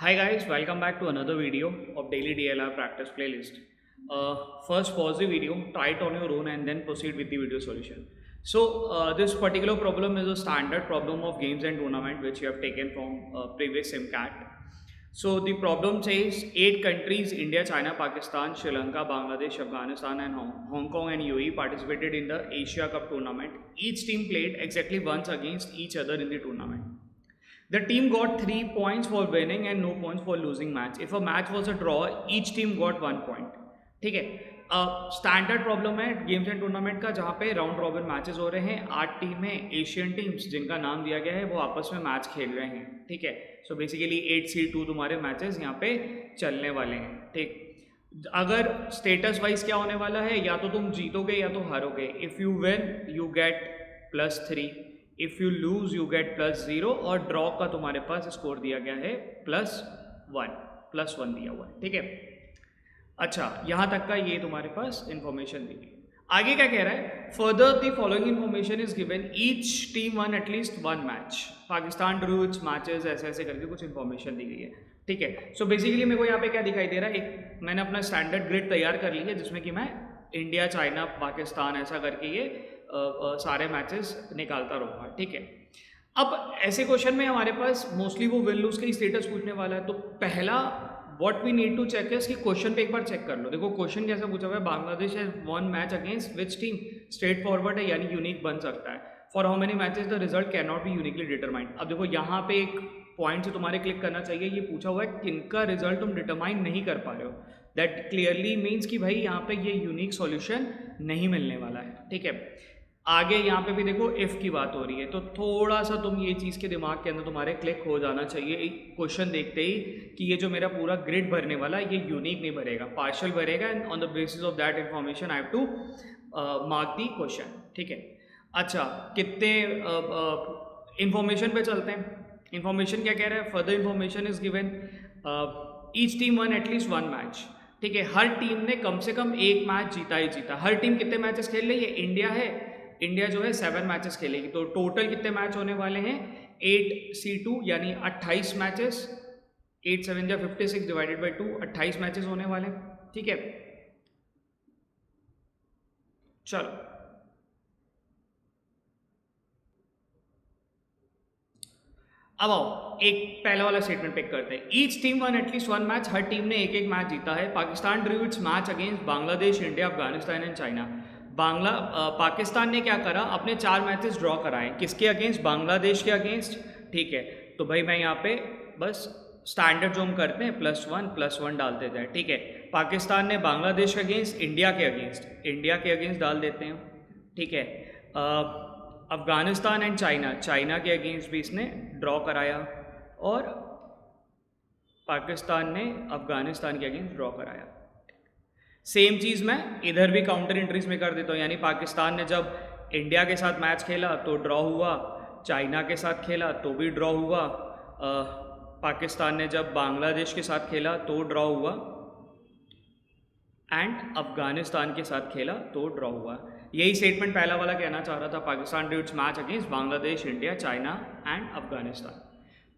Hi guys, welcome back to another video of daily DLR practice playlist. First pause the video, try it on your own and then proceed with the video solution. This particular problem is a standard problem of games and tournament which you have taken from previous SimCat. So the problem says 8 countries India, China, Pakistan, Sri Lanka, Bangladesh, Afghanistan and Hong Kong and UAE participated in the Asia Cup tournament. Each team played exactly once against each other in the tournament. The team got 3 points for winning and no points for losing match. If a match was a draw, each team got 1 point. ठीक है, standard problem है games and tournament का जहाँ पे round robin matches हो रहे हैं। 8 टीमें एशियन टीम्स जिनका नाम दिया गया है वो आपस में मैच खेल रहे हैं। ठीक है, सो बेसिकली 8C2 तुम्हारे मैचेस यहाँ पे चलने वाले हैं। ठीक, अगर स्टेटस वाइज क्या होने वाला है, या तो तुम जीतोगे या तो हारोगे। If you win you get +3, if you lose you get +0 और ड्रॉ का तुम्हारे पास स्कोर दिया गया है +1 दिया हुआ है। ठीक है, अच्छा यहाँ तक का ये तुम्हारे पास इंफॉर्मेशन दी गई। आगे क्या कह रहा है, further the following information is given, each team won at least 1 match, Pakistan drew it's matches, ऐसे ऐसे करके कुछ इंफॉर्मेशन दी गई है। ठीक है, सो बेसिकली मेरे को यहाँ पे क्या दिखाई दे रहा है, एक मैंने अपना स्टैंडर्ड ग्रिड तैयार कर ली है जिसमें कि मैं इंडिया, चाइना, पाकिस्तान ऐसा करके ये सारे मैचेस निकालता रहूँगा। ठीक है, अब ऐसे क्वेश्चन में हमारे पास मोस्टली वो विन लूज का स्टेटस पूछने वाला है। तो पहला what we need to check है कि क्वेश्चन पे एक बार चेक कर लो। देखो क्वेश्चन कैसा पूछा हुआ है, Bangladesh has one match against which team, straight forward है यानी यूनिक बन सकता है। For how many matches the result can not be uniquely determined. अब देखो यहाँ पे एक पॉइंट से तुम्हारे क्लिक करना चाहिए, ये पूछा हुआ है किनका रिजल्ट तुम डिटरमाइन नहीं कर पा रहे हो। दैट क्लियरली मीन्स कि भाई यहाँ पे ये यूनिक सॉल्यूशन नहीं मिलने वाला है। ठीक है, आगे यहाँ पे भी देखो इफ़ की बात हो रही है, तो थोड़ा सा तुम ये चीज़ के दिमाग के अंदर तुम्हारे क्लिक हो जाना चाहिए क्वेश्चन देखते ही कि ये जो मेरा पूरा ग्रिड भरने वाला है ये यूनिक नहीं भरेगा, पार्शियल भरेगा, and on the basis of that information I have to mark the question. ठीक है, अच्छा कितने इन्फॉर्मेशन पे चलते हैं। इन्फॉर्मेशन क्या कह रहा है, further information is given each team won at least 1 match. ठीक है, हर टीम ने कम से कम एक मैच जीता ही जीता। हर टीम कितने मैचेस खेल रही है, इंडिया है, इंडिया जो है 7 मैचेस खेलेगी। तो टोटल कितने मैच होने वाले हैं, 8C2 यानी 28 मैचेस, 8 7 या 56 डिवाइडेड बाई 2, 28 मैचेस होने वाले हैं। ठीक है, चलो अब आओ एक पहला वाला स्टेटमेंट पिक करते हैं। Each team won at least 1 match, हर टीम ने एक एक मैच जीता है। Pakistan drew its match against Bangladesh, India, Afghanistan and China. Pakistan ने क्या करा, अपने 4 मैचेस ड्रॉ कराए। किसके अगेंस्ट, बांग्लादेश के अगेंस्ट। ठीक है, तो भाई मैं यहाँ पे बस स्टैंडर्ड जो हम करते हैं +1 डालते जाए। ठीक है, पाकिस्तान ने बांग्लादेश के अगेंस्ट, इंडिया के अगेंस्ट डाल देते हैं। ठीक है, अफगानिस्तान एंड चाइना के अगेंस्ट भी इसने ड्रॉ कराया, और पाकिस्तान ने अफगानिस्तान के अगेंस्ट ड्रॉ कराया। सेम चीज़ मैं इधर भी काउंटर एंट्रीज में कर देता हूँ, यानी पाकिस्तान ने जब इंडिया के साथ मैच खेला तो ड्रॉ हुआ, चाइना के साथ खेला तो भी ड्रॉ हुआ, पाकिस्तान ने जब बांग्लादेश के साथ खेला तो ड्रॉ हुआ, एंड अफगानिस्तान के साथ खेला तो ड्रॉ हुआ। यही स्टेटमेंट पहला वाला कहना चाह रहा था, Pakistan drew its match against Bangladesh, India, China and Afghanistan.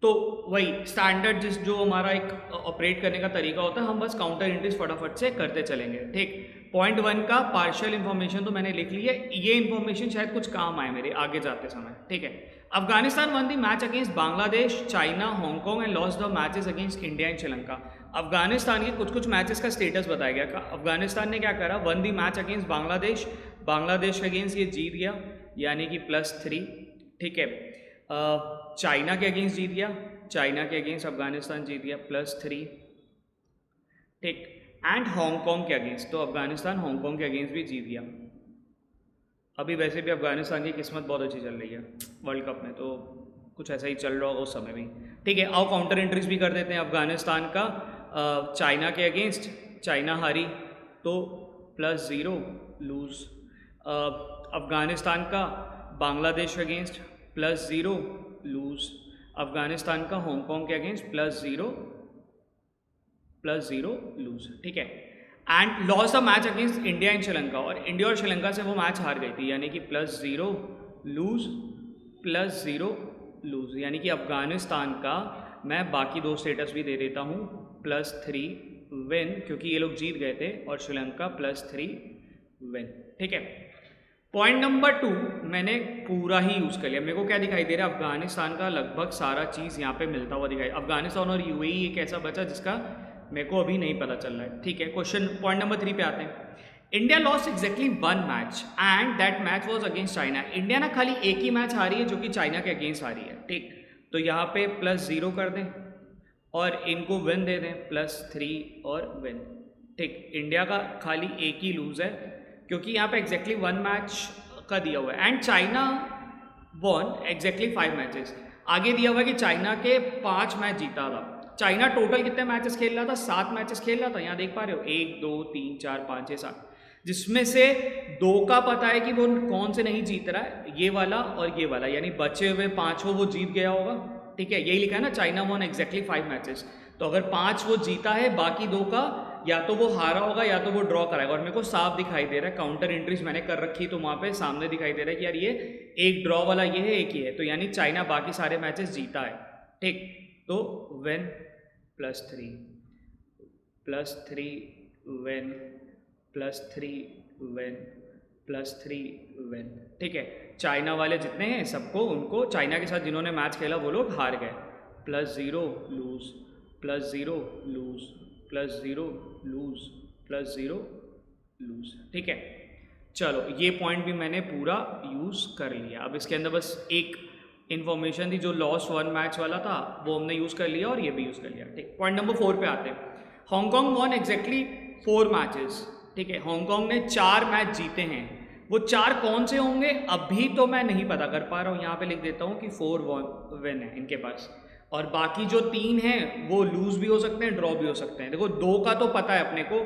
तो वही स्टैंडर्ड जो हमारा एक ऑपरेट करने का तरीका होता है, हम बस काउंटर एंट्रीज फटाफट से करते चलेंगे। ठीक, पॉइंट 1 का पार्शियल इन्फॉर्मेशन तो मैंने लिख ली है, ये इन्फॉर्मेशन शायद कुछ काम आए मेरे आगे जाते समय। ठीक है, Afghanistan one the match against Bangladesh, China, Hong Kong and lost the matches against India and Sri Lanka. Afghanistan के कुछ मैचेस का स्टेटस बताया गया। अफगानिस्तान ने क्या करा, वन दी मैच अगेंस्ट बांग्लादेश के अगेंस्ट ये जीत गया यानी कि +3। ठीक है, चाइना के अगेंस्ट जीत गया, चाइना के अगेंस्ट अफगानिस्तान जीत गया +3। ठीक, एंड हांगकॉन्ग के अगेंस्ट, तो अफगानिस्तान हांगकॉन्ग के अगेंस्ट भी जीत गया। अभी वैसे भी अफगानिस्तान की किस्मत बहुत अच्छी चल रही है वर्ल्ड कप में, तो कुछ ऐसा ही चल रहा होगा उस समय भी। ठीक है, आओ काउंटर एंट्रीज भी कर देते हैं। अफगानिस्तान का चाइना के अगेंस्ट, चाइना हारी तो +0 लूज। अफगानिस्तान का बांग्लादेश के अगेंस्ट +0 लूज। अफगानिस्तान का हांगकॉन्ग के अगेंस्ट +0 लूज। ठीक है, and loss the match against India and Sri Lanka, और इंडिया और श्रीलंका से वो मैच हार गई थी यानी कि +0 लूज, यानी कि अफगानिस्तान का मैं बाकी दो स्टेटस भी दे देता हूँ +3 विन, क्योंकि ये लोग जीत गए थे, और श्रीलंका +3 विन। ठीक है, पॉइंट नंबर 2 मैंने पूरा ही यूज़ कर लिया। मेरे को क्या दिखाई दे रहा है, अफगानिस्तान का लगभग सारा चीज़ यहाँ पे मिलता हुआ दिखाई। अफगानिस्तान और यूएई एक ऐसा बचा जिसका मेरे को अभी नहीं पता चल रहा है। ठीक है, क्वेश्चन पॉइंट नंबर 3 पे आते हैं। India lost exactly 1 match and that match was against China. India ना खाली एक ही मैच हारी है जो कि चाइना के अगेंस्ट हारी है। ठीक, तो यहाँ पे +0 कर दें और इनको विन दे दें +3 और विन। ठीक, इंडिया का खाली एक ही लूज है क्योंकि यहाँ पे एग्जैक्टली 1 मैच का दिया हुआ है and China won exactly 5 matches. आगे दिया हुआ है कि चाइना के 5 मैच जीता था। चाइना टोटल कितने मैचेस खेल रहा था, 7 मैचेस खेल रहा था। यहाँ देख पा रहे हो 1 2 3 4 5 6 7, जिसमें से 2 का पता है कि वो कौन से नहीं जीत रहा है, ये वाला और ये वाला, यानी बचे हुए 5 वो जीत गया होगा। ठीक है, यही लिखा है ना, चाइना वॉन एग्जैक्टली 5 मैचेस। तो अगर 5 वो जीता है, बाकी 2 का या तो वो हारा होगा या तो वो ड्रॉ कराएगा। और मेरे को साफ दिखाई दे रहा है, काउंटर एंट्रीज मैंने कर रखी, तो वहाँ पे सामने दिखाई दे रहा है कि यार ये एक ड्रॉ वाला ये है, एक ही है, तो यानी चाइना बाकी सारे मैचेस जीता है। ठीक, तो विन +3 विन +3 विन +3 विन। ठीक है, चाइना वाले जितने हैं सबको, उनको चाइना के साथ जिन्होंने मैच खेला वो लोग हार गए। +0 लूज +0 लूज +0 लूज +0 लूज। ठीक है, चलो ये पॉइंट भी मैंने पूरा यूज़ कर लिया। अब इसके अंदर बस एक इन्फॉर्मेशन थी, जो लॉस्ट 1 मैच वाला था वो हमने यूज़ कर लिया और ये भी यूज़ कर लिया। ठीक, पॉइंट नंबर 4 पे आते हैं। Hong Kong won exactly 4 matches. ठीक है, हांगकांग ने 4 मैच जीते हैं। वो 4 कौन से होंगे अभी तो मैं नहीं पता कर पा रहा हूँ। यहाँ पे लिख देता हूँ कि 4 विन है इनके पास, और बाकी जो 3 हैं वो लूज भी हो सकते हैं, ड्रॉ भी हो सकते हैं। देखो 2 का तो पता है अपने को,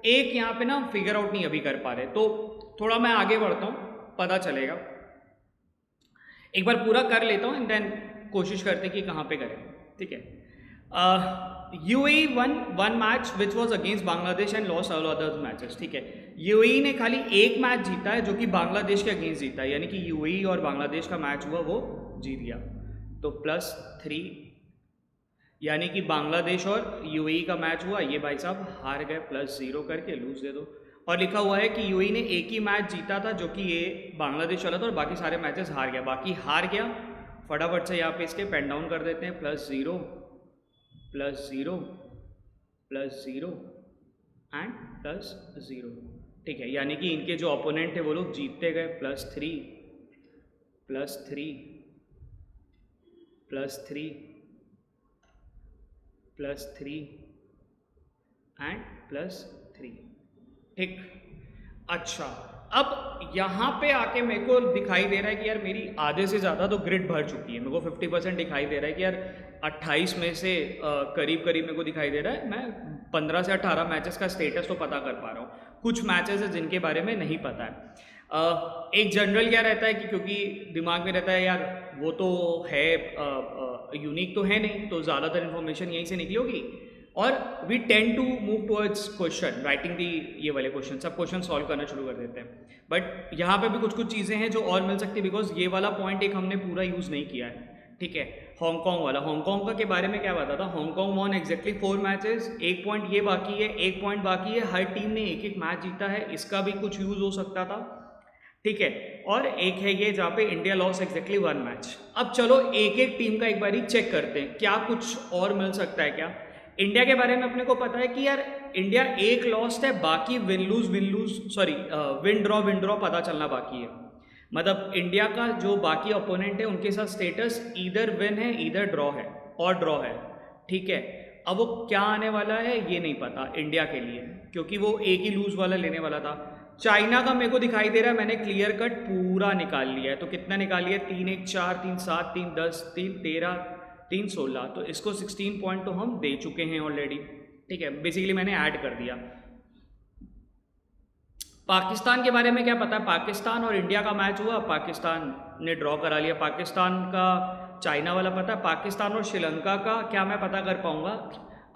एक यहाँ पे ना फिगर आउट नहीं अभी कर पा रहे, तो थोड़ा मैं आगे बढ़ता हूँ, पता चलेगा। एक बार पूरा कर लेता हूँ एंड देन कोशिश करते हैं कि कहाँ पे करें। ठीक है, UAE one match which was against Bangladesh and lost all other matches. ठीक है, यूएई ने खाली एक मैच जीता है जो कि बांग्लादेश के अगेंस्ट जीता है, यानी कि यूएई और बांग्लादेश का मैच हुआ वो जीत गया, तो +3, यानी कि बांग्लादेश और यूएई का मैच हुआ, ये भाई साहब हार गए, +0 करके लूज दे दो। और लिखा हुआ है कि यूएई ने एक ही मैच जीता था जो कि ये बांग्लादेश वाला था, और बाकी सारे मैचेस हार गया। बाकी हार गया, फटाफट से यहाँ पे इसके पेन डाउन कर देते हैं, +0 +0 +0 एंड +0। ठीक है, यानी कि इनके जो ओपोनेंट थे वो लोग जीतते गए, +3 +3 +3 +3 एंड +3। ठीक, अच्छा अब यहाँ पे आके मेरे को दिखाई दे रहा है कि यार मेरी आधे से ज़्यादा तो ग्रिड भर चुकी है। मेरे को 50% दिखाई दे रहा है कि यार 28 में से करीब करीब मेरे को दिखाई दे रहा है, मैं 15 से 18 मैचेस का स्टेटस तो पता कर पा रहा हूँ। कुछ मैचेस है जिनके बारे में नहीं पता है। एक जनरल क्या रहता है कि क्योंकि दिमाग में रहता है यार वो तो है यूनिक तो है नहीं, तो ज़्यादातर इन्फॉर्मेशन यहीं से निकली होगी, और we tend to move towards question writing the, ये वाले क्वेश्चन, सब क्वेश्चन सॉल्व करना शुरू कर देते हैं। बट यहाँ पे भी कुछ कुछ चीज़ें हैं जो और मिल सकती है, बिकॉज ये वाला पॉइंट एक हमने पूरा यूज़ नहीं किया है। ठीक है, हांगकांग वाला, हांगकांग का के बारे में क्या बता था, Hong Kong won exactly 4 matches, 1 point ये बाकी है, 1 पॉइंट बाकी है, हर टीम ने एक एक मैच जीता है, इसका भी कुछ यूज़ हो सकता था। ठीक है, और एक है ये जहाँ पे इंडिया लॉस एग्जैक्टली 1 मैच। अब चलो एक एक टीम का एक बार ही चेक करते हैं, क्या कुछ और मिल सकता है क्या। इंडिया के बारे में अपने को पता है कि यार इंडिया एक लॉस्ट है, बाकी win loose sorry win draw पता चलना बाकी है। मतलब इंडिया का जो बाकी ओपोनेंट है उनके साथ स्टेटस ईदर विन है ईदर ड्रॉ है और ड्रॉ है। ठीक है, अब वो क्या आने वाला है ये नहीं पता इंडिया के लिए, क्योंकि वो एक ही लूज वाला लेने वाला था। चाइना का मेरे को दिखाई दे रहा है, मैंने क्लियर कट पूरा निकाल लिया है। तो कितना निकाल लिया, 3 1 4 3 7 3 10 3 13 3 16, तो इसको 16 पॉइंट तो हम दे चुके हैं ऑलरेडी। ठीक है, बेसिकली मैंने ऐड कर दिया। पाकिस्तान के बारे में क्या पता है, पाकिस्तान और इंडिया का मैच हुआ, पाकिस्तान ने ड्रॉ करा लिया। पाकिस्तान का चाइना वाला पता है, पाकिस्तान और श्रीलंका का क्या मैं पता कर पाऊंगा,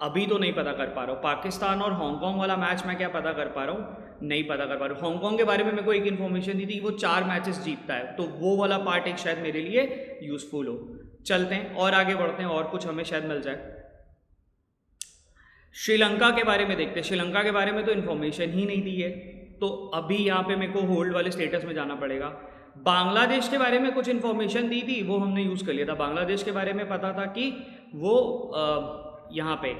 अभी तो नहीं पता कर पा रहा हूँ। पाकिस्तान और हांगकांग वाला मैच मैं क्या पता कर पा रहा हूँ, नहीं पता कर पा रहा हूँ। हांगकांग के बारे में मेरे को एक इन्फॉर्मेशन दी थी कि वो 4 मैचेस जीतता है, तो वो वाला पार्ट एक शायद मेरे लिए यूजफुल हो। चलते हैं और आगे बढ़ते हैं और कुछ हमें शायद मिल जाए। श्रीलंका के बारे में देखते हैं। श्रीलंका के बारे में तो इन्फॉर्मेशन ही नहीं दी है, तो अभी यहाँ पे मेरे को होल्ड वाले स्टेटस में जाना पड़ेगा। बांग्लादेश के बारे में कुछ इन्फॉर्मेशन दी थी, वो हमने यूज़ कर लिया था। बांग्लादेश के बारे में पता था कि वो यहाँ पे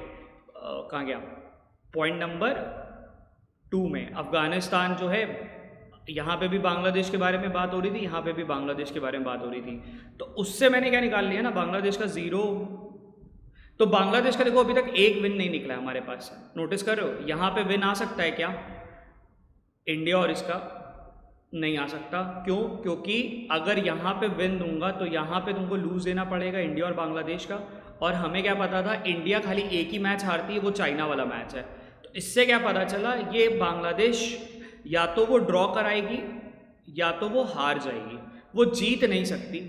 कहाँ गया, पॉइंट नंबर 2 में अफगानिस्तान जो है, यहाँ पे भी बांग्लादेश के बारे में बात हो रही थी, यहाँ पे भी बांग्लादेश के बारे में बात हो रही थी। तो उससे मैंने क्या निकाल लिया ना, बांग्लादेश का 0। तो बांग्लादेश का देखो अभी तक एक विन नहीं निकला है हमारे पास, नोटिस कर रहे हो। यहाँ पे विन आ सकता है क्या, इंडिया और इसका नहीं आ सकता। क्यों? क्योंकि अगर यहाँ पे विन दूंगा तो यहाँ पे तुमको लूज देना पड़ेगा इंडिया और बांग्लादेश का, और हमें क्या पता था इंडिया खाली एक ही मैच हारती है, वो चाइना वाला मैच है। तो इससे क्या पता चला, ये बांग्लादेश या तो वो ड्रॉ कराएगी या तो वो हार जाएगी, वो जीत नहीं सकती।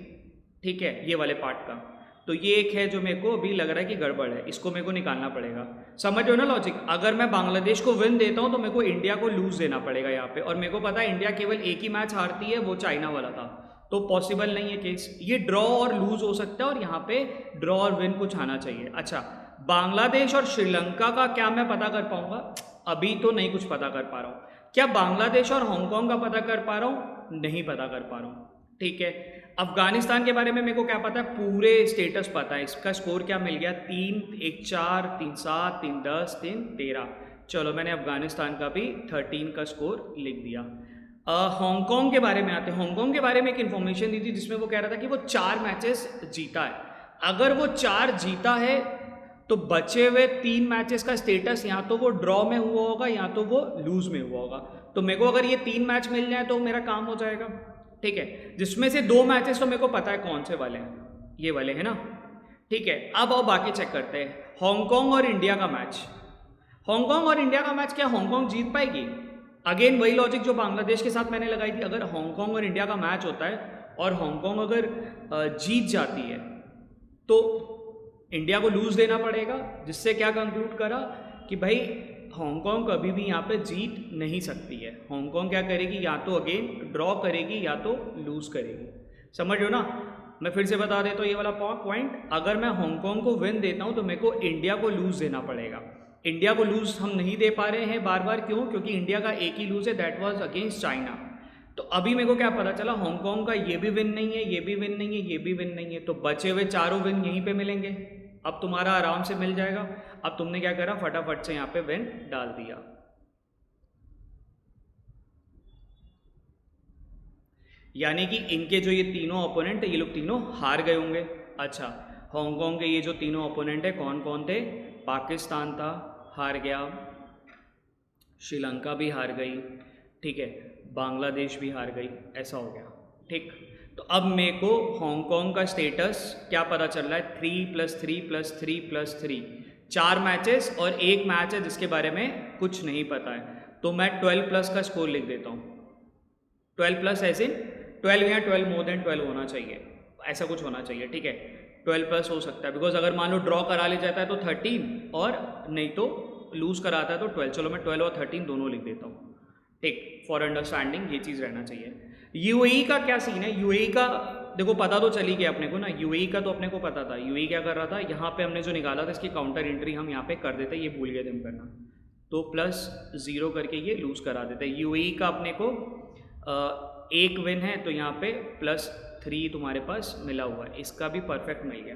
ठीक है, ये वाले पार्ट का तो ये एक है जो मेरे को अभी लग रहा है कि गड़बड़ है, इसको मेरे को निकालना पड़ेगा। समझ रहे हो ना लॉजिक? अगर मैं बांग्लादेश को विन देता हूँ तो मेरे को इंडिया को लूज देना पड़ेगा यहाँ पे, और मेरे को पता है इंडिया केवल एक ही मैच हारती है, वो चाइना वाला था, तो पॉसिबल नहीं है केस। ये ड्रॉ और लूज हो सकता है, और यहाँ पे ड्रॉ और विन कुछ आना चाहिए। अच्छा, बांग्लादेश और श्रीलंका का क्या मैं पता कर पाऊंगा? अभी तो नहीं कुछ पता कर पा रहा हूँ। क्या बांग्लादेश और हांगकांग का पता कर पा रहा हूँ? नहीं पता कर पा रहा हूँ। ठीक है, अफगानिस्तान के बारे में मेरे को क्या पता है, पूरे स्टेटस पता है। इसका स्कोर क्या मिल गया, 3, 1, 4, 3, 7, 3, 10, 3, 13। चलो मैंने अफगानिस्तान का भी 13 का स्कोर लिख दिया। हांगकांग के बारे में आते हैं। हांगकांग के बारे में एक इन्फॉर्मेशन दी थी जिसमें वो कह रहा था कि वो 4 मैचेस जीता है। अगर वो 4 जीता है तो बचे हुए 3 मैचेस का स्टेटस या तो वो ड्रॉ में हुआ होगा या तो वो लूज में हुआ होगा। तो मेरे को अगर ये 3 मैच मिल जाए तो मेरा काम हो जाएगा। ठीक है, जिसमें से 2 मैचेस तो मेरे को पता है कौन से वाले हैं, ये वाले हैं ना। ठीक है, अब आओ बाकी चेक करते हैं। हांगकांग और इंडिया का मैच, हांगकांग और इंडिया का मैच, क्या हांगकांग जीत पाएगी? अगेन वही लॉजिक जो बांग्लादेश के साथ मैंने लगाई थी। अगर हांगकांग और इंडिया का मैच होता है और हांगकांग अगर जीत जाती है तो इंडिया को लूज देना पड़ेगा, जिससे क्या कंक्लूड करा कि भाई हांगकांग कभी भी यहाँ पे जीत नहीं सकती है। हांगकांग क्या करेगी, या तो अगेन ड्रॉ करेगी या तो लूज करेगी। समझ लो ना, मैं फिर से बता देता हूँ ये वाला पॉइंट। अगर मैं हांगकांग को विन देता हूँ तो मेरे को इंडिया को लूज देना पड़ेगा। इंडिया को लूज हम नहीं दे पा रहे हैं बार बार, क्यों? क्योंकि इंडिया का एक ही लूज है, दैट वाज अगेंस्ट चाइना। तो अभी मेरे को क्या पता चला, हांगकांग का ये भी विन नहीं है, ये भी विन नहीं है, ये भी विन नहीं है, तो बचे हुए चारों विन यहीं पे मिलेंगे। अब तुम्हारा आराम से मिल जाएगा। अब तुमने क्या करा, फटाफट से यहाँ पे विन डाल दिया। यानी कि इनके जो ये तीनों ओपोनेंट है, ये लोग तीनों हार गए होंगे। अच्छा, हांगकांग के ये जो तीनों ओपोनेंट है कौन कौन थे? पाकिस्तान था, हार गया। श्रीलंका भी हार गई। ठीक है, बांग्लादेश भी हार गई। ऐसा हो गया। ठीक, तो अब मेरे को हांगकांग का स्टेटस क्या पता चल रहा है, 3+3+3+3, 4 मैचेस और 1 मैच है जिसके बारे में कुछ नहीं पता है। तो मैं 12+ का स्कोर लिख देता हूँ। 12+ ऐसे 12 या 12 मोर देन 12 होना चाहिए, ऐसा कुछ होना चाहिए। ठीक है, 12+ हो सकता है, बिकॉज अगर मान लो ड्रॉ करा ले जाता है तो 13, और नहीं तो लूज कराता है तो 12। चलो मैं 12 और 13 दोनों लिख देता हूँ। ठीक, फॉर अंडरस्टैंडिंग ये चीज़ रहना चाहिए। यूएई का क्या सीन है? यूएई का देखो पता तो चली गया अपने को ना, यूएई का तो अपने को पता था। यूएई क्या कर रहा था, यहाँ पे हमने जो निकाला था इसकी काउंटर एंट्री हम यहाँ पे कर देते, ये भूल गए थे हम करना, तो +0 करके ये लूज करा देते। यूएई का अपने को 1 विन है, तो यहाँ पे +3 तुम्हारे पास मिला हुआ है, इसका भी परफेक्ट मिल गया।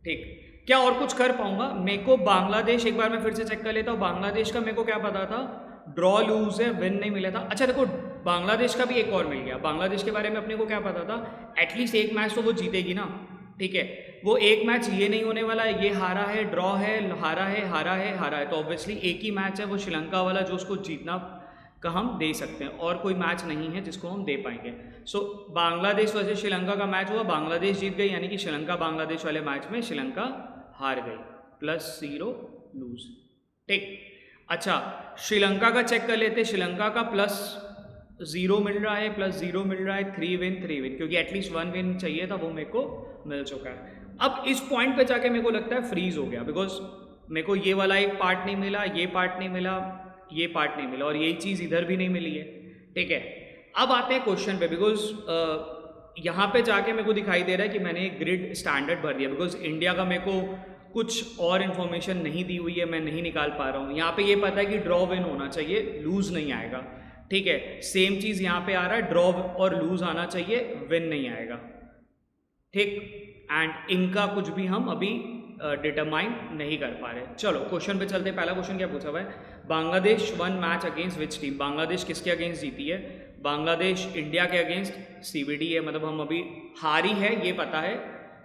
ठीक, क्या और कुछ कर पाऊंगा? मेरे को बांग्लादेश, एक बार मैं फिर से चेक कर लेता हूँ। बांग्लादेश का मेरे को क्या पता था, ड्रॉ लूज है, विन नहीं मिला था। अच्छा देखो, बांग्लादेश का भी एक और मिल गया। बांग्लादेश के बारे में अपने को क्या पता था, एटलीस्ट 1 मैच तो वो जीतेगी ना। ठीक है, वो 1 मैच ये नहीं होने वाला है, ये हारा है, ड्रॉ है, हारा है, हारा है, हारा है, तो ऑब्वियसली एक ही मैच है वो श्रीलंका वाला जो उसको जीतना का हम दे सकते हैं, और कोई मैच नहीं है जिसको हम दे पाएंगे। सो बांग्लादेश वर्सेस श्रीलंका का मैच हुआ, बांग्लादेश जीत गई, यानी कि श्रीलंका बांग्लादेश वाले मैच में श्रीलंका हार गई, +0 लूज। ठीक, अच्छा श्रीलंका का चेक कर लेते। श्रीलंका का +0 मिल रहा है, +0 मिल रहा है, 3 विन, क्योंकि एटलीस्ट 1 विन चाहिए था, वो मेरे को मिल चुका है। अब इस पॉइंट पे जाके मेरे को लगता है फ्रीज हो गया, बिकॉज मेरे को ये वाला एक पार्ट नहीं मिला, ये पार्ट नहीं मिला, ये पार्ट नहीं मिला, और यही चीज़ इधर भी नहीं मिली है। ठीक है, अब आते हैं क्वेश्चन पे, बिकॉज यहाँ पे जाके मेरे को दिखाई दे रहा है कि मैंने ग्रिड स्टैंडर्ड भर दिया, बिकॉज इंडिया का मेरे को कुछ और इन्फॉर्मेशन नहीं दी हुई है, मैं नहीं निकाल पा रहा हूँ। यहाँ पे ये पता है कि ड्रॉ विन होना चाहिए, लूज नहीं आएगा, ठीक है। सेम चीज़ यहाँ पे आ रहा है, ड्रॉ और लूज आना चाहिए, विन नहीं आएगा, ठीक। एंड इनका कुछ भी हम अभी डिटरमाइन नहीं कर पा रहे। चलो क्वेश्चन पे चलते हैं। पहला क्वेश्चन क्या पूछा हुआ है, Bangladesh one match against which team. Bangladesh किसके अगेंस्ट जीती है, बांग्लादेश इंडिया के अगेंस्ट सीबीडी है, मतलब हम अभी हारी है ये पता है,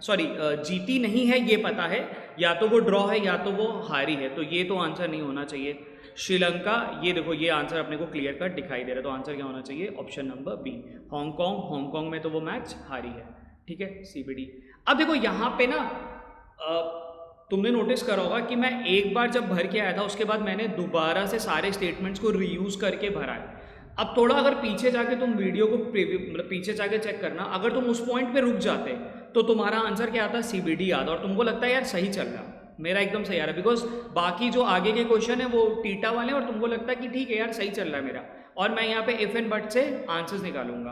सॉरी जीती नहीं है ये पता है, या तो वो ड्रॉ है या तो वो हारी है, तो ये तो आंसर नहीं होना चाहिए। श्रीलंका, ये देखो ये आंसर अपने को क्लियर कट दिखाई दे रहा है, तो आंसर क्या होना चाहिए, option number B Hong Kong. Hong Kong में तो वो मैच हारी है, ठीक है, सीबीडी। अब देखो यहाँ पे ना तुमने नोटिस करा होगा कि मैं एक बार जब भर के आया था उसके बाद मैंने दोबारा से सारे स्टेटमेंट्स को रीयूज करके भरा है। अब थोड़ा अगर पीछे जाके तुम वीडियो को मतलब पीछे जाके चेक करना, अगर तुम उस पॉइंट पे रुक जाते तो तुम्हारा आंसर क्या आता, सीबीडी आता, और तुमको लगता है यार सही चल रहा, मेरा एकदम सही आ रहा है, बिकॉज बाकी जो आगे के क्वेश्चन है वो टीटा वाले हैं और तुमको लगता है कि ठीक है यार सही चल रहा है मेरा, और मैं यहाँ पे इफ एंड बट से आंसर्स निकालूंगा,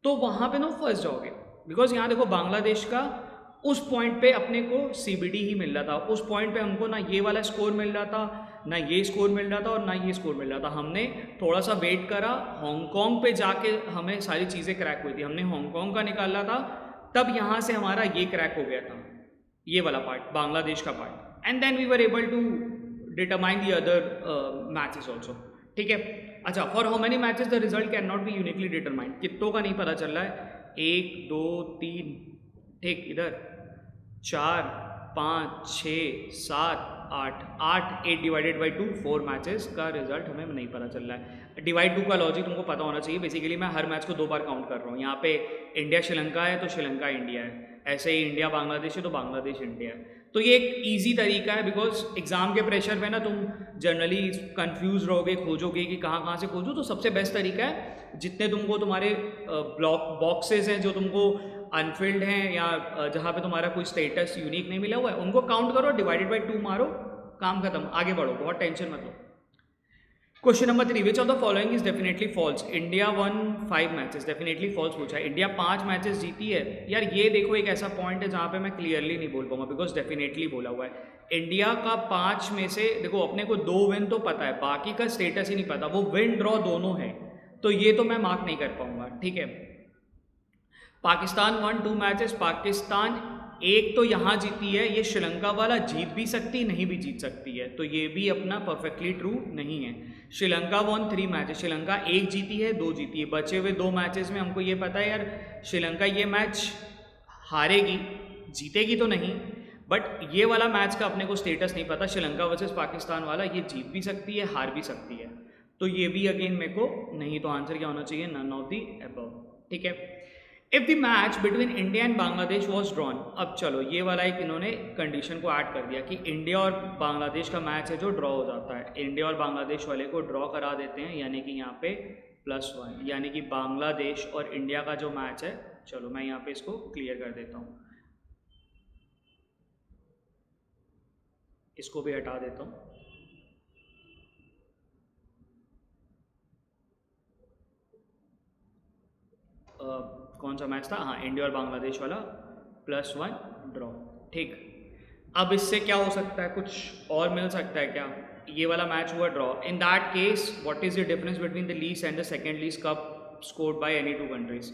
तो वहाँ पे ना फंस जाओगे। बिकॉज यहाँ देखो बांग्लादेश का उस पॉइंट पे अपने को सीबीडी ही मिल रहा था, उस पॉइंट पे हमको ना ये वाला स्कोर मिल रहा था, ना ये स्कोर मिल रहा था, और ना ये स्कोर मिल रहा था। हमने थोड़ा सा वेट करा, हांगकांग पे जाके हमें सारी चीज़ें क्रैक हुई थी, हमने हांगकांग का निकाला था, तब यहाँ से हमारा ये क्रैक हो गया था, ये वाला पार्ट, बांग्लादेश का part, and then we were able to determine the other matches also, ठीक है। अच्छा, for how many matches the result can not be uniquely determined, कितनों का नहीं पता चल रहा है, 1 2 3, ठीक, इधर 4 5 6 7 8 डिवाइडेड बाई 2 4 मैचेस का रिजल्ट हमें नहीं पता चल रहा है। डिवाइड 2 का लॉजिक तुमको पता होना चाहिए, बेसिकली मैं हर मैच को 2 बार काउंट कर रहा हूँ, यहाँ पे इंडिया श्रीलंका है तो श्रीलंका इंडिया है, ऐसे ही इंडिया बांग्लादेश है तो बांग्लादेश इंडिया है। तो ये एक ईजी तरीका है, बिकॉज एग्जाम के प्रेशर में ना तुम जनरली कंफ्यूज रहोगे, खोजोगे कि कहाँ से खोजो, तो सबसे बेस्ट तरीका है जितने तुमको तुम्हारे बॉक्सेस हैं जो तुमको अनफिल्ड हैं या जहाँ पे तुम्हारा कोई स्टेटस यूनिक नहीं मिला हुआ है, उनको काउंट करो, डिवाइडेड बाई 2 मारो, काम खत्म, आगे बढ़ो, बहुत टेंशन मत लो। Question number 3, which of the following is definitely false. India won 5 matches, definitely false पूछा है। इंडिया 5 मैचेस जीती है, यार ये देखो एक ऐसा पॉइंट है जहाँ पे मैं क्लियरली नहीं बोल पाऊंगा, बिकॉज डेफिनेटली बोला हुआ है। इंडिया का 5 में से देखो अपने को 2 विन तो पता है, बाकी का स्टेटस ही नहीं पता, वो विन ड्रॉ दोनों है, तो ये तो मैं मार्क नहीं कर पाऊंगा, ठीक है। पाकिस्तान वन 2 मैचेस, पाकिस्तान एक तो यहाँ जीती है, ये श्रीलंका वाला जीत भी सकती नहीं भी जीत सकती है, तो ये भी अपना परफेक्टली ट्रू नहीं है। श्रीलंका वन 3 मैचेस, श्रीलंका 1 जीती है 2 जीती है, बचे हुए 2 मैचेस में हमको ये पता है यार श्रीलंका ये मैच हारेगी, जीतेगी तो नहीं, बट ये वाला मैच का अपने को स्टेटस नहीं पता, श्रीलंका वर्सेस पाकिस्तान वाला ये जीत भी सकती है हार भी सकती है, तो ये भी अगेन मेरे को नहीं, तो आंसर क्या होना चाहिए, नन ऑफ द अबव, ठीक है। If the match between India and Bangladesh was drawn, अब चलो ये वाला एक इन्होंने कंडीशन को ऐड कर दिया कि इंडिया और बांग्लादेश का मैच है जो ड्रॉ हो जाता है, इंडिया और बांग्लादेश वाले को ड्रॉ करा देते हैं, यानी कि यहाँ पे +1, यानी कि बांग्लादेश और इंडिया का जो मैच है, चलो मैं यहाँ पे इसको क्लियर कर देता हूँ, इसको भी हटा देता हूँ। कौन सा मैच था, हाँ इंडिया और बांग्लादेश वाला +1 ड्रॉ, ठीक। अब इससे क्या हो सकता है, कुछ और मिल सकता है क्या, ये वाला मैच हुआ draw, in that case what is the difference between the least and the second least cup scored by any 2 countries.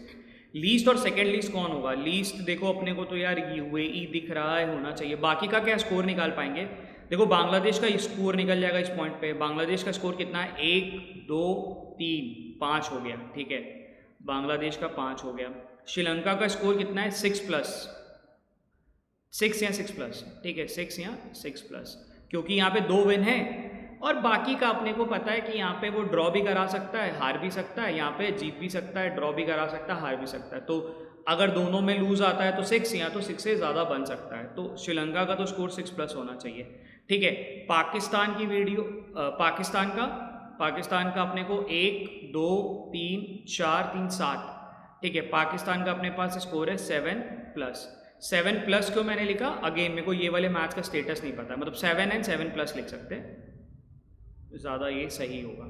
Least और सेकंड लीस्ट कौन होगा, लीस्ट देखो अपने को तो यार यूएई दिख रहा है, होना चाहिए, बाकी का क्या स्कोर निकाल पाएंगे, देखो बांग्लादेश का स्कोर निकल जाएगा इस पॉइंट पे, बांग्लादेश का स्कोर कितना है, 1 2 3 5 हो गया, ठीक है, बांग्लादेश का 5 हो गया। श्रीलंका का स्कोर कितना है, 6 या 6+, ठीक है, 6 या 6+, क्योंकि यहाँ पे 2 विन है, और बाकी का अपने को पता है कि यहाँ पे वो ड्रॉ भी करा सकता है हार भी सकता है, यहाँ पे जीत भी सकता है, ड्रॉ भी करा सकता है हार भी सकता है, तो अगर दोनों में लूज आता है तो 6 या तो 6 से ज़्यादा बन सकता है, तो श्रीलंका का तो स्कोर 6+ होना चाहिए, ठीक है। पाकिस्तान की वीडियो, पाकिस्तान का अपने को 1 2 3 4 3 7, ठीक है, पाकिस्तान का अपने पास स्कोर है 7+। 7+ क्यों मैंने लिखा, अगेन मेरे को ये वाले मैच का स्टेटस नहीं पता, मतलब 7 एंड 7+ लिख सकते हैं, ज़्यादा ये सही होगा,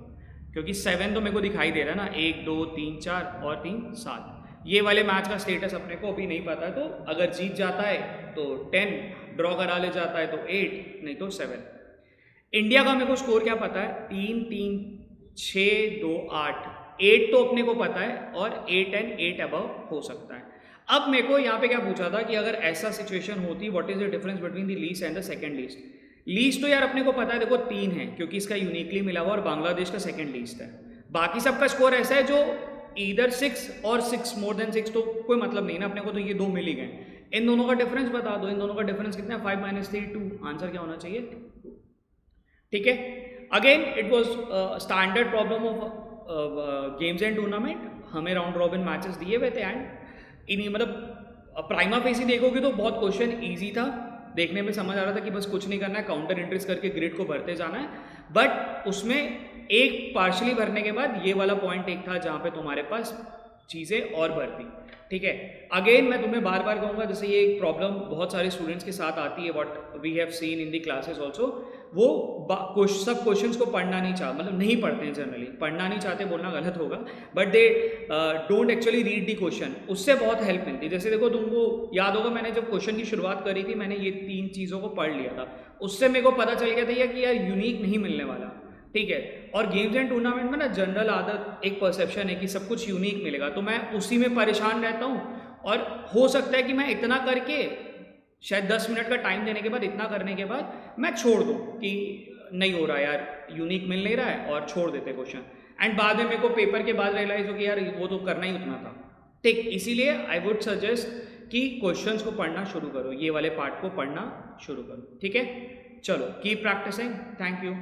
क्योंकि 7 तो मेरे को दिखाई दे रहा है ना, 1 2 3 4 और 3 7, ये वाले मैच का स्टेटस अपने को अभी नहीं पता है, तो अगर जीत जाता है तो 10, ड्रॉ करा ले जाता है तो 8, नहीं तो 7। इंडिया का मेरे को स्कोर क्या पता है, 3-3, 6-2, 8, 8 तो अपने को पता है, और 8 एंड 8 अबव हो सकता है। अब मेरे को यहाँ पे क्या पूछा था कि अगर ऐसा सिचुएशन होती, what is the difference between the least and the second least. Least तो यार अपने को पता है, देखो 3 है क्योंकि इसका यूनिकली मिला हुआ, और बांग्लादेश का सेकंड लीस्ट है। बाकी सबका स्कोर ऐसा है जो इधर 6 और 6 मोर देन 6, तो कोई मतलब नहीं ना अपने को, तो ये 2 मिल ही गए। इन दोनों का डिफरेंस बता दो, इन दोनों का डिफरेंस कितना है, 5 - 3 2। आंसर क्या होना चाहिए, 2। ठीक है, again it was standard problem of games and tournament. हमें राउंड रॉबिन मैचेस दिए हुए थे, एंड इन्हीं मतलब प्राइमा फेसी देखोगे तो बहुत क्वेश्चन ईजी था, देखने में समझ आ रहा था कि बस कुछ नहीं करना है, काउंटर एंट्रीज करके ग्रिड को भरते जाना है। बट उसमें एक पार्शली भरने के बाद ये वाला पॉइंट एक था जहाँ पे तुम्हारे पास चीज़ें और भरती। ठीक है, अगेन मैं तुम्हें बार बार कहूँगा, जैसे ये एक प्रॉब्लम बहुत सारे स्टूडेंट्स के साथ आती है, what we have seen in the classes also, वो सब क्वेश्चंस को पढ़ना नहीं चाह, मतलब नहीं पढ़ते हैं जनरली, पढ़ना नहीं चाहते बोलना गलत होगा, but they don't actually read the question. उससे बहुत हेल्प मिलती है। जैसे देखो, तुमको याद होगा मैंने जब क्वेश्चन की शुरुआत करी थी, मैंने ये 3 चीज़ों को पढ़ लिया था, उससे मेरे को पता चल गया था कि यार यूनिक नहीं मिलने वाला। ठीक है, और गेम्स एंड टूर्नामेंट में ना जनरल आदत एक परसेप्शन है कि सब कुछ यूनिक मिलेगा, तो मैं उसी में परेशान रहता हूँ, और हो सकता है कि मैं इतना करके शायद 10 मिनट का टाइम देने के बाद, इतना करने के बाद मैं छोड़ दूँ कि नहीं हो रहा यार, यूनिक मिल नहीं रहा है, और छोड़ देते क्वेश्चन, एंड बाद में मेरे को पेपर के बाद रियलाइज हो कि यार वो तो करना ही उतना था। ठीक, इसीलिए आई वुड सजेस्ट कि क्वेश्चंस को पढ़ना शुरू करो, ये वाले पार्ट को पढ़ना शुरू करो। ठीक है, चलो कीप प्रैक्टिसिंग, थैंक यू।